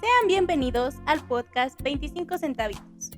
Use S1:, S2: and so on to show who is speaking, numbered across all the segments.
S1: Sean bienvenidos al podcast 25 centavitos.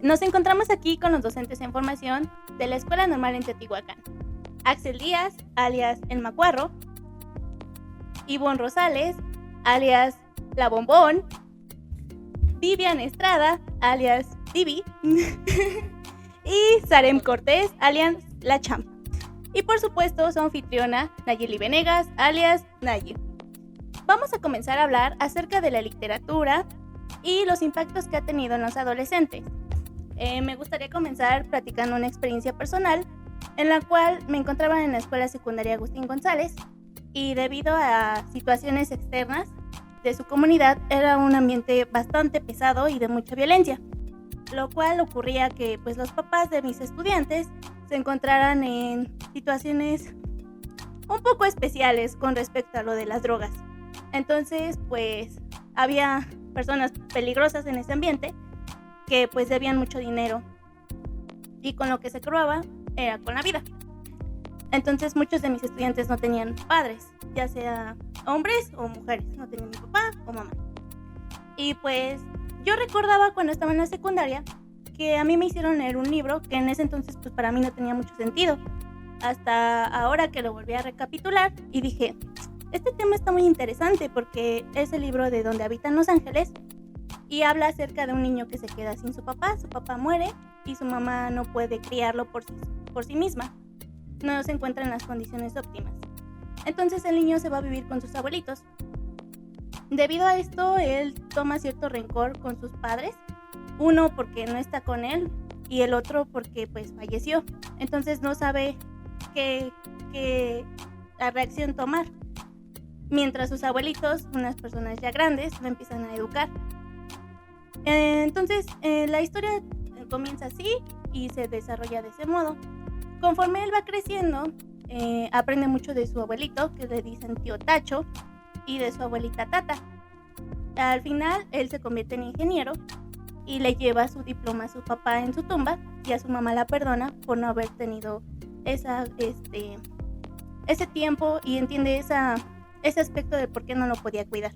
S1: Nos encontramos aquí con los docentes en formación de la Escuela Normal en Teotihuacán. Axel Díaz, alias El Macuarro, Ivonne Rosales, alias La Bombón, Vivian Estrada, alias Vivi, y Sarem Cortés, alias La Champa. Y por supuesto su anfitriona Nayeli Venegas, alias Nayi. Vamos a comenzar a hablar acerca de la literatura y los impactos que ha tenido en los adolescentes. Me gustaría comenzar platicando una experiencia personal en la cual me encontraba en la escuela secundaria Agustín González y debido a situaciones externas de su comunidad era un ambiente bastante pesado y de mucha violencia, lo cual ocurría que pues los papás de mis estudiantes se encontraran en situaciones un poco especiales con respecto a lo de las drogas. Entonces pues había personas peligrosas en ese ambiente que pues debían mucho dinero y con lo que se probaba era con la vida. Entonces muchos de mis estudiantes no tenían padres, ya sea hombres o mujeres, no tenían ni papá o mamá. Y pues yo recordaba cuando estaba en la secundaria que a mí me hicieron leer un libro que en ese entonces pues para mí no tenía mucho sentido, hasta ahora que lo volví a recapitular y dije, este tema está muy interesante porque es el libro de Donde habitan los ángeles y habla acerca de un niño que se queda sin su papá muere y su mamá no puede criarlo por sí misma, no se encuentra en las condiciones óptimas. Entonces el niño se va a vivir con sus abuelitos. Debido a esto, él toma cierto rencor con sus padres, uno porque no está con él y el otro porque pues falleció. Entonces no sabe qué la reacción tomar. Mientras sus abuelitos, unas personas ya grandes, lo empiezan a educar. Entonces la historia comienza así y se desarrolla de ese modo. Conforme él va creciendo, aprende mucho de su abuelito, que le dicen tío Tacho, y de su abuelita Tata. Al final, él se convierte en ingeniero y le lleva su diploma a su papá en su tumba y a su mamá la perdona por no haber tenido ese tiempo y entiende ese aspecto de por qué no lo podía cuidar.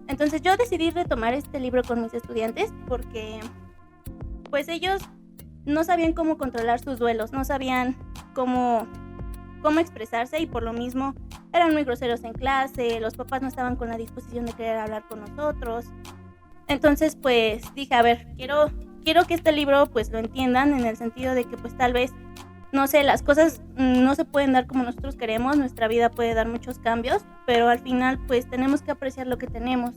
S1: Entonces yo decidí retomar este libro con mis estudiantes porque pues ellos no sabían cómo controlar sus duelos, no sabían cómo expresarse y por lo mismo eran muy groseros en clase, los papás no estaban con la disposición de querer hablar con nosotros. Entonces pues dije, a ver, quiero que este libro pues lo entiendan en el sentido de que pues tal vez, no sé, las cosas no se pueden dar como nosotros queremos, nuestra vida puede dar muchos cambios, pero al final pues tenemos que apreciar lo que tenemos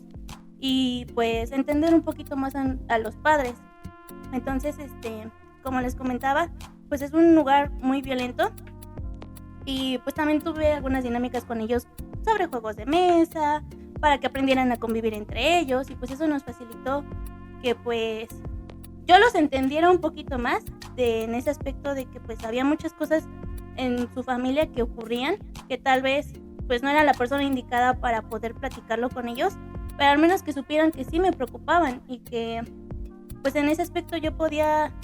S1: y pues entender un poquito más a los padres. Entonces, como les comentaba, pues es un lugar muy violento y pues también tuve algunas dinámicas con ellos sobre juegos de mesa, para que aprendieran a convivir entre ellos y pues eso nos facilitó que pues yo los entendiera un poquito más en ese aspecto de que pues había muchas cosas en su familia que ocurrían que tal vez pues no era la persona indicada para poder platicarlo con ellos, pero al menos que supieran que sí me preocupaban y que pues en ese aspecto yo podía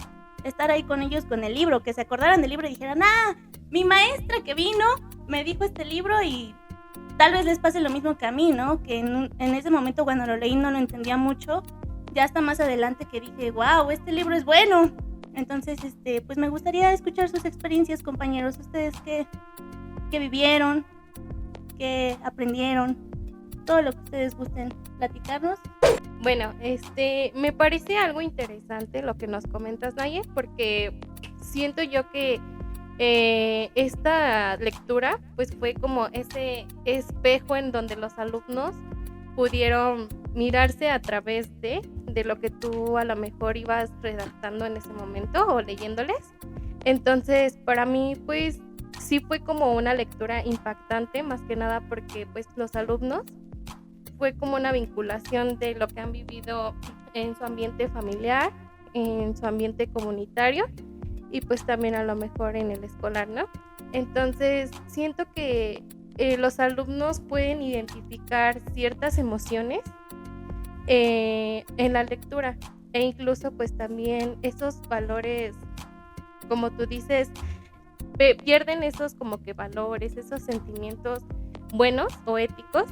S1: estar ahí con ellos con el libro, que se acordaran del libro y dijeran, mi maestra que vino me dijo este libro y tal vez les pase lo mismo que a mí, ¿no? Que en ese momento cuando lo leí no lo entendía mucho, ya hasta más adelante que dije, wow, este libro es bueno. Entonces, pues me gustaría escuchar sus experiencias, compañeros, ustedes qué vivieron, qué aprendieron, todo lo que ustedes gusten platicarnos.
S2: Bueno, me parece algo interesante lo que nos comentas, Naye, porque siento yo que esta lectura pues fue como ese espejo en donde los alumnos pudieron mirarse a través de lo que tú a lo mejor ibas redactando en ese momento o leyéndoles. Entonces para mí pues sí fue como una lectura impactante, más que nada porque pues los alumnos fue como una vinculación de lo que han vivido en su ambiente familiar, en su ambiente comunitario y pues también a lo mejor en el escolar, ¿no? Entonces siento que los alumnos pueden identificar ciertas emociones en la lectura e incluso pues también esos valores, como tú dices, pierden esos como que valores, esos sentimientos buenos o éticos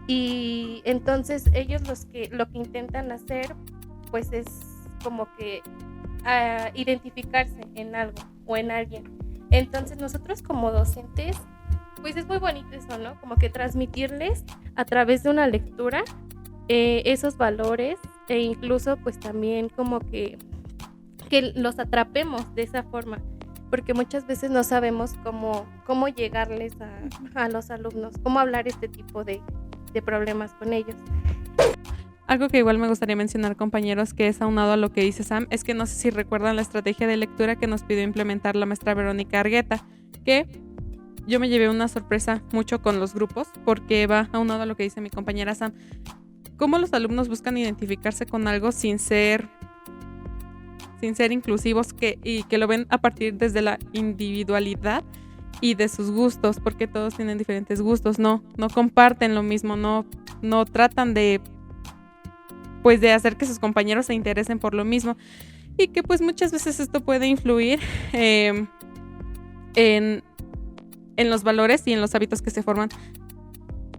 S2: Y entonces ellos lo que intentan hacer pues es como que identificarse en algo o en alguien. Entonces nosotros como docentes pues es muy bonito eso, ¿no? Como que transmitirles a través de una lectura esos valores e incluso pues también como que los atrapemos de esa forma, porque muchas veces no sabemos cómo llegarles a los alumnos, cómo hablar este tipo de problemas con ellos.
S3: Algo que igual me gustaría mencionar, compañeros, que es aunado a lo que dice Sam, es que no sé si recuerdan la estrategia de lectura que nos pidió implementar la maestra Verónica Argueta, que yo me llevé una sorpresa mucho con los grupos, porque va aunado a lo que dice mi compañera Sam. Cómo los alumnos buscan identificarse con algo sin ser inclusivos y que lo ven a partir desde la individualidad y de sus gustos, porque todos tienen diferentes gustos, no comparten lo mismo, no tratan de hacer que sus compañeros se interesen por lo mismo, y que pues muchas veces esto puede influir en los valores y en los hábitos que se forman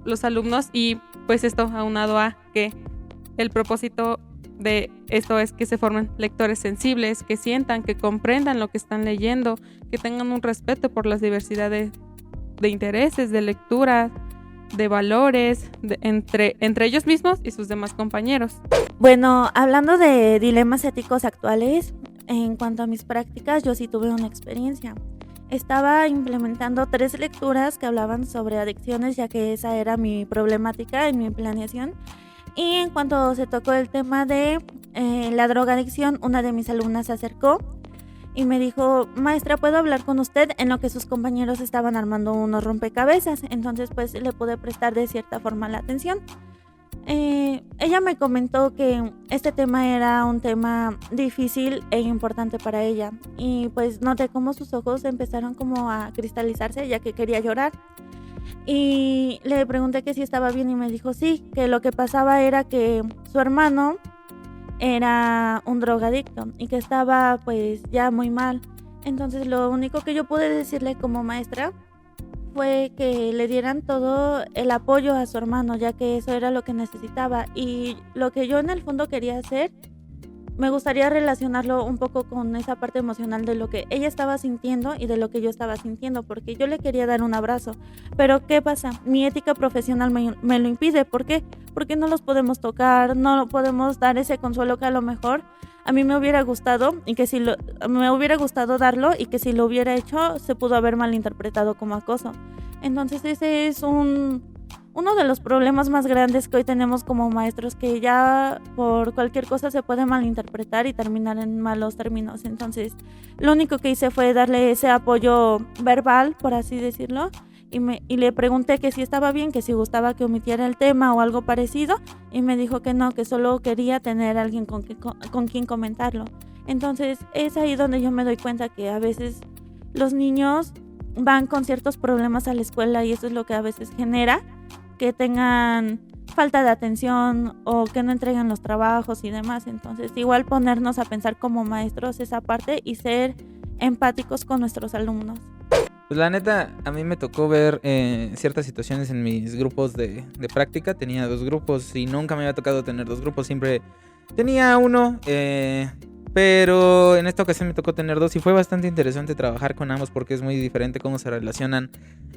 S3: los alumnos, y pues esto aunado a que el propósito de esto es que se formen lectores sensibles, que sientan, que comprendan lo que están leyendo, que tengan un respeto por las diversidades de intereses, de lectura, de valores, entre ellos mismos y sus demás compañeros.
S4: Bueno, hablando de dilemas éticos actuales, en cuanto a mis prácticas, yo sí tuve una experiencia. Estaba implementando 3 lecturas que hablaban sobre adicciones, ya que esa era mi problemática en mi planeación. Y en cuanto se tocó el tema de la drogadicción, una de mis alumnas se acercó y me dijo: maestra, ¿puedo hablar con usted? En lo que sus compañeros estaban armando unos rompecabezas. Entonces pues le pude prestar de cierta forma la atención. Ella me comentó que este tema era un tema difícil e importante para ella, y pues noté cómo sus ojos empezaron como a cristalizarse, ya que quería llorar. Y le pregunté que si estaba bien y me dijo sí, que lo que pasaba era que su hermano era un drogadicto y que estaba pues ya muy mal. Entonces lo único que yo pude decirle como maestra fue que le dieran todo el apoyo a su hermano, ya que eso era lo que necesitaba. Y lo que yo en el fondo quería hacer, me gustaría relacionarlo un poco con esa parte emocional de lo que ella estaba sintiendo y de lo que yo estaba sintiendo, porque yo le quería dar un abrazo. Pero ¿qué pasa? Mi ética profesional me lo impide. ¿Por qué? Porque no los podemos tocar, no podemos dar ese consuelo que a lo mejor a mí me hubiera gustado, y que me hubiera gustado darlo, y que si lo hubiera hecho se pudo haber malinterpretado como acoso. Entonces ese es uno de los problemas más grandes que hoy tenemos como maestros, que ya por cualquier cosa se puede malinterpretar y terminar en malos términos. Entonces lo único que hice fue darle ese apoyo verbal, por así decirlo, y le pregunté que si estaba bien, que si gustaba que omitiera el tema o algo parecido, y me dijo que no, que solo quería tener alguien con quien comentarlo. Entonces es ahí donde yo me doy cuenta que a veces los niños van con ciertos problemas a la escuela, y eso es lo que a veces genera que tengan falta de atención o que no entreguen los trabajos y demás. Entonces igual ponernos a pensar como maestros esa parte y ser empáticos con nuestros alumnos.
S5: Pues la neta, a mí me tocó ver ciertas situaciones en mis grupos de práctica. Tenía 2 grupos y nunca me había tocado tener 2 grupos, siempre tenía uno, pero en esta ocasión me tocó tener 2 y fue bastante interesante trabajar con ambos, porque es muy diferente cómo se relacionan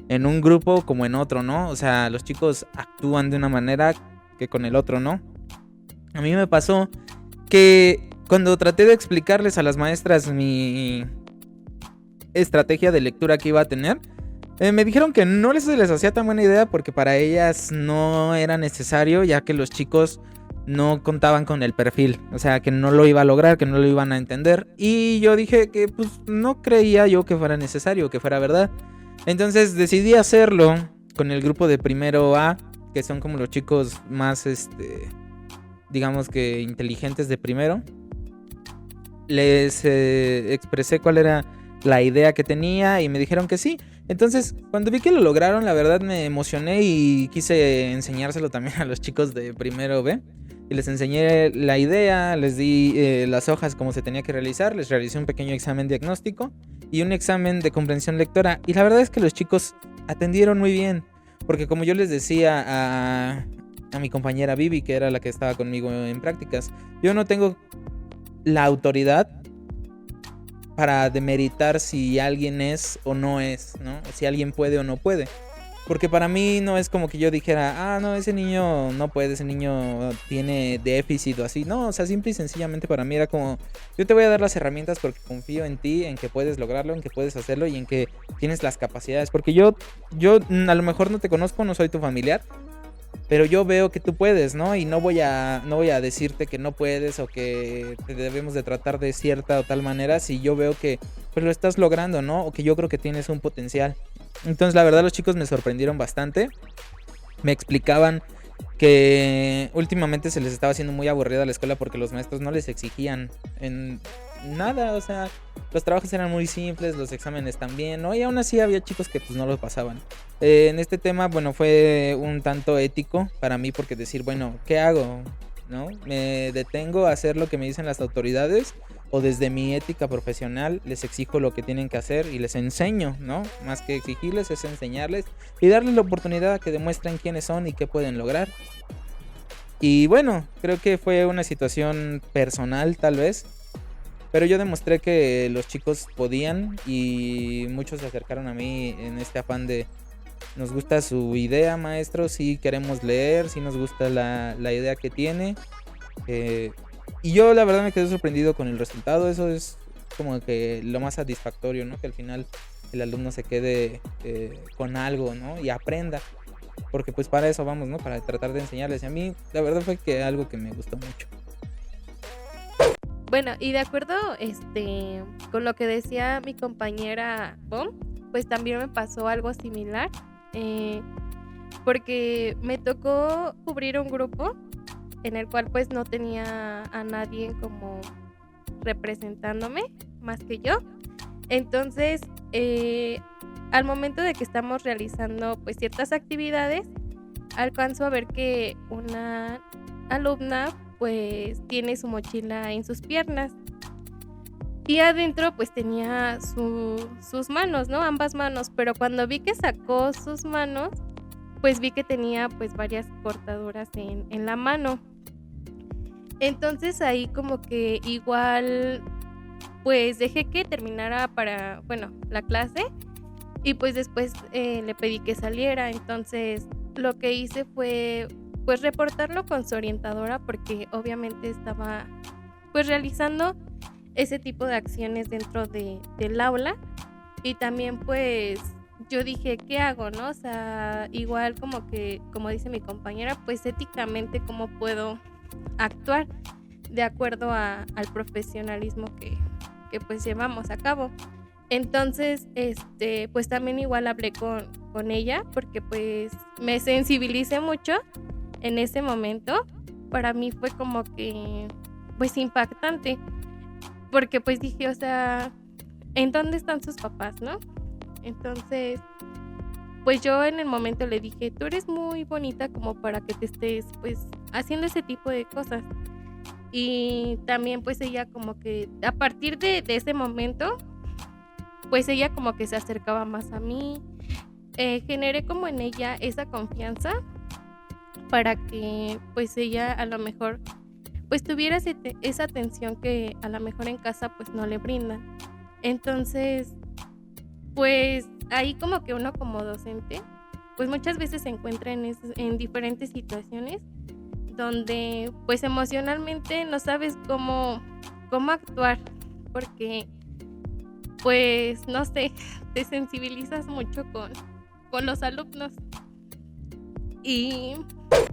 S5: en un grupo como en otro, ¿no? O sea, los chicos actúan de una manera que con el otro, ¿no? A mí me pasó que cuando traté de explicarles a las maestras mi estrategia de lectura que iba a tener, me dijeron que no les hacía tan buena idea, porque para ellas no era necesario, ya que los chicos no contaban con el perfil, o sea, que no lo iba a lograr, que no lo iban a entender. Y yo dije que pues no creía yo que fuera necesario, que fuera verdad. Entonces decidí hacerlo con el grupo de primero A, que son como los chicos más digamos que inteligentes de primero. Les expresé cuál era la idea que tenía y me dijeron que sí. Entonces, cuando vi que lo lograron, la verdad me emocioné y quise enseñárselo también a los chicos de primero B. Y les enseñé la idea, les di las hojas como se tenía que realizar, les realicé un pequeño examen diagnóstico y un examen de comprensión lectora. Y la verdad es que los chicos atendieron muy bien, porque como yo les decía a mi compañera Vivi, que era la que estaba conmigo en prácticas. Yo no tengo la autoridad para demeritar si alguien es o no es, ¿no? Si alguien puede o no puede. Porque para mí no es como que yo dijera, no, ese niño no puede, ese niño tiene déficit o así. No, o sea, simple y sencillamente para mí era como, yo te voy a dar las herramientas porque confío en ti, en que puedes lograrlo, en que puedes hacerlo y en que tienes las capacidades. Porque yo a lo mejor no te conozco, no soy tu familiar, pero yo veo que tú puedes, ¿no? Y no voy a decirte que no puedes o que te debemos de tratar de cierta o tal manera si yo veo que pues lo estás logrando, ¿no? O que yo creo que tienes un potencial. Entonces, la verdad, los chicos me sorprendieron bastante. Me explicaban que últimamente se les estaba haciendo muy aburrida la escuela porque los maestros no les exigían en nada, o sea, los trabajos eran muy simples, los exámenes también, ¿no? Y aún así había chicos que pues no los pasaban. En este tema, bueno, fue un tanto ético para mí porque decir, bueno, ¿qué hago? ¿No? ¿Me detengo a hacer lo que me dicen las autoridades? O desde mi ética profesional les exijo lo que tienen que hacer y les enseño, ¿no? Más que exigirles es enseñarles y darles la oportunidad a que demuestren quiénes son y qué pueden lograr. Y bueno, creo que fue una situación personal tal vez, pero yo demostré que los chicos podían y muchos se acercaron a mí en este afán de nos gusta su idea, maestro, sí queremos leer, sí nos gusta la idea que tiene. Y yo la verdad me quedé sorprendido con el resultado. Eso es como que lo más satisfactorio, ¿no? Que al final el alumno se quede con algo, ¿no? Y aprenda. Porque pues para eso vamos, ¿no? Para tratar de enseñarles. Y a mí la verdad fue que algo que me gustó mucho.
S2: Bueno, y de acuerdo con lo que decía mi compañera Bom, pues también me pasó algo similar. Porque me tocó cubrir un grupo en el cual pues no tenía a nadie como representándome más que yo. Entonces, al momento de que estamos realizando pues ciertas actividades, alcanzo a ver que una alumna pues tiene su mochila en sus piernas y adentro pues tenía sus manos, ¿no? Ambas manos, pero cuando vi que sacó sus manos, pues vi que tenía pues varias cortaduras en la mano. Entonces ahí como que igual pues dejé que terminara la clase y pues después le pedí que saliera. Entonces lo que hice fue pues reportarlo con su orientadora porque obviamente estaba pues realizando ese tipo de acciones dentro del aula y también pues yo dije, ¿qué hago, no? O sea, igual como dice mi compañera, pues éticamente cómo puedo actuar de acuerdo al profesionalismo que pues llevamos a cabo. Entonces, pues también igual hablé con ella porque pues me sensibilicé mucho en ese momento. Para mí fue como que pues impactante porque pues dije, o sea, ¿en dónde están sus papás, no? Entonces, pues yo en el momento le dije, tú eres muy bonita como para que te estés pues haciendo ese tipo de cosas. Y también pues ella como que a partir de ese momento, pues ella como que se acercaba más a mí. Generé como en ella esa confianza para que pues ella a lo mejor pues tuviera esa atención que a lo mejor en casa pues no le brindan. Entonces, pues ahí como que uno como docente, pues muchas veces se encuentra en diferentes situaciones donde pues emocionalmente no sabes cómo actuar, porque pues no sé, te sensibilizas mucho con los alumnos. Y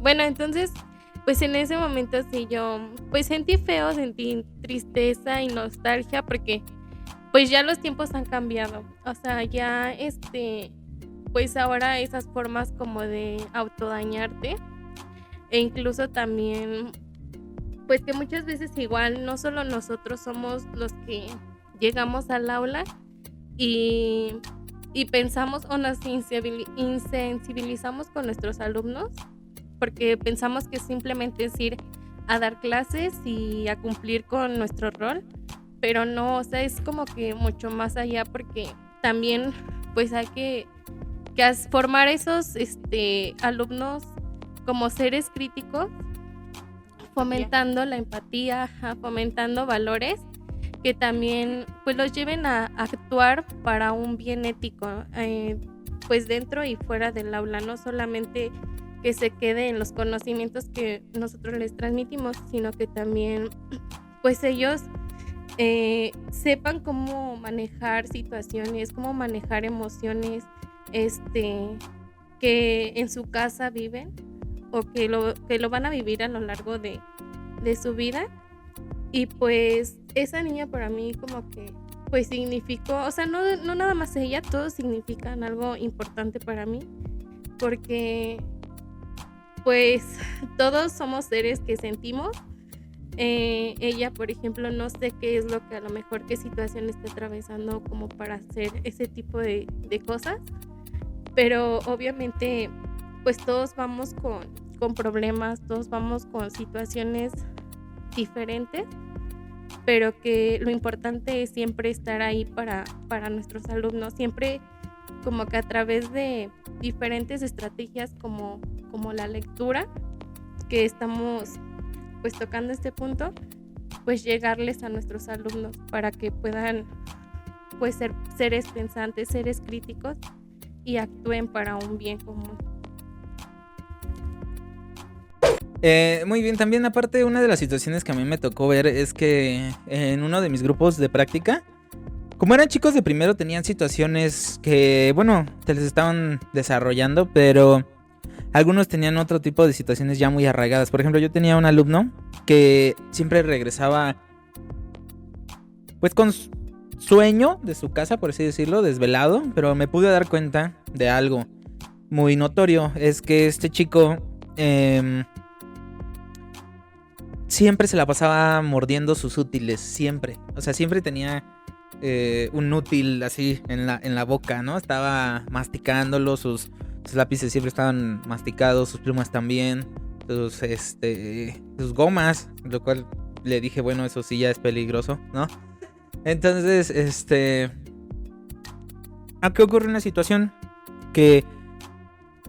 S2: bueno, entonces pues en ese momento sí yo pues sentí feo, sentí tristeza y nostalgia porque pues ya los tiempos han cambiado. O sea, ya pues ahora esas formas como de autodañarte e incluso también pues que muchas veces igual no solo nosotros somos los que llegamos al aula y pensamos o nos insensibilizamos con nuestros alumnos porque pensamos que simplemente es ir a dar clases y a cumplir con nuestro rol, pero no, o sea, es como que mucho más allá porque también pues hay que formar esos alumnos como seres críticos, fomentando la empatía, fomentando valores que también pues los lleven a actuar para un bien ético, pues dentro y fuera del aula, no solamente que se quede en los conocimientos que nosotros les transmitimos, sino que también pues ellos sepan cómo manejar situaciones, cómo manejar emociones que en su casa viven o que lo van a vivir a lo largo de su vida. Y pues esa niña para mí como que pues significó, o sea, no nada más ella, todos significan algo importante para mí, porque pues todos somos seres que sentimos. Ella, por ejemplo, no sé qué es lo que a lo mejor qué situación está atravesando como para hacer ese tipo de cosas, pero obviamente pues todos vamos con problemas, todos vamos con situaciones diferentes, pero que lo importante es siempre estar ahí para nuestros alumnos, siempre como que a través de diferentes estrategias como la lectura, que estamos pues tocando este punto, pues llegarles a nuestros alumnos para que puedan pues ser seres pensantes, seres críticos y actúen para un bien común.
S5: Muy bien, también aparte una de las situaciones que a mí me tocó ver es que en uno de mis grupos de práctica, como eran chicos de primero, tenían situaciones que, bueno, se les estaban desarrollando, pero algunos tenían otro tipo de situaciones ya muy arraigadas. Por ejemplo, yo tenía un alumno que siempre regresaba pues con sueño de su casa, por así decirlo, desvelado, pero me pude dar cuenta de algo muy notorio, es que este chico siempre se la pasaba mordiendo sus útiles, siempre. O sea, siempre tenía un útil así en la boca, ¿no? Estaba masticándolo, sus lápices siempre estaban masticados, sus plumas también, sus gomas, lo cual le dije, bueno, eso sí ya es peligroso, ¿no? Entonces, aquí ocurre una situación que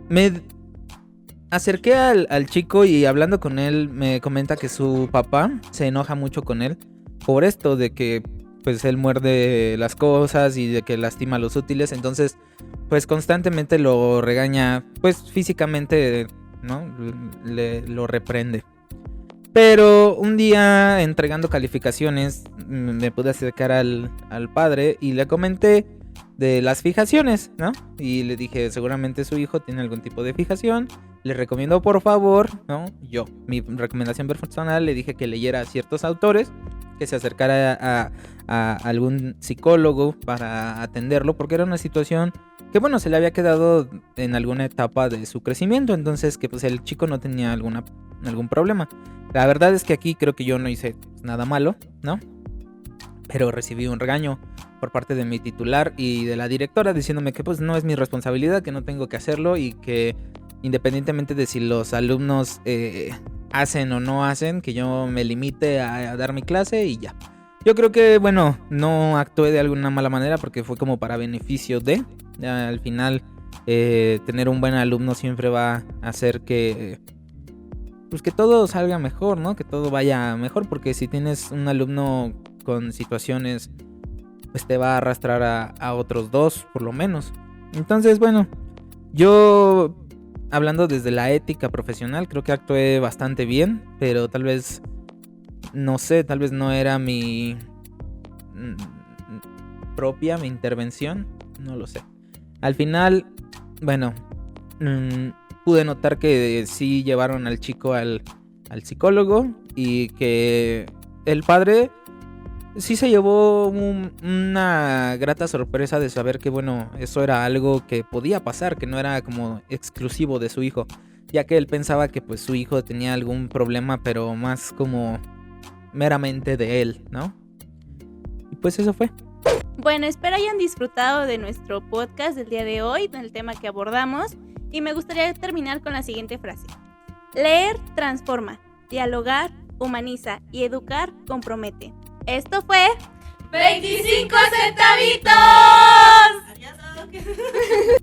S5: me acerqué al chico y hablando con él me comenta que su papá se enoja mucho con él por esto de que pues él muerde las cosas y de que lastima los útiles, entonces pues constantemente lo regaña pues físicamente, ¿no? Lo reprende. Pero un día entregando calificaciones me pude acercar al padre y le comenté de las fijaciones, ¿no? Y le dije, seguramente su hijo tiene algún tipo de fijación, le recomiendo por favor, ¿no? Mi recomendación personal, le dije que leyera ciertos autores, que se acercara a algún psicólogo para atenderlo, porque era una situación que, bueno, se le había quedado en alguna etapa de su crecimiento, entonces que pues el chico no tenía algún problema. La verdad es que aquí creo que yo no hice nada malo, ¿no? Pero recibí un regaño por parte de mi titular y de la directora diciéndome que pues no es mi responsabilidad, que no tengo que hacerlo y que independientemente de si los alumnos hacen o no hacen, que yo me limite a dar mi clase y ya. Yo creo que, bueno, no actué de alguna mala manera porque fue como para beneficio de... al final, tener un buen alumno siempre va a hacer que... pues que todo salga mejor, ¿no? Que todo vaya mejor, porque si tienes un alumno con situaciones, pues te va a arrastrar a otros dos, por lo menos. Entonces, bueno, yo... hablando desde la ética profesional, creo que actué bastante bien, pero tal vez, no sé, tal vez no era mi intervención, no lo sé. Al final, bueno, pude notar que sí llevaron al chico al psicólogo y que el padre sí se llevó una grata sorpresa de saber que, bueno, eso era algo que podía pasar, que no era como exclusivo de su hijo, ya que él pensaba que pues su hijo tenía algún problema, pero más como meramente de él, ¿no? Y pues eso fue.
S1: Bueno, espero hayan disfrutado de nuestro podcast del día de hoy, del tema que abordamos, y me gustaría terminar con la siguiente frase. Leer transforma, dialogar humaniza y educar compromete. Esto fue
S2: 25 centavitos.
S1: Adiós.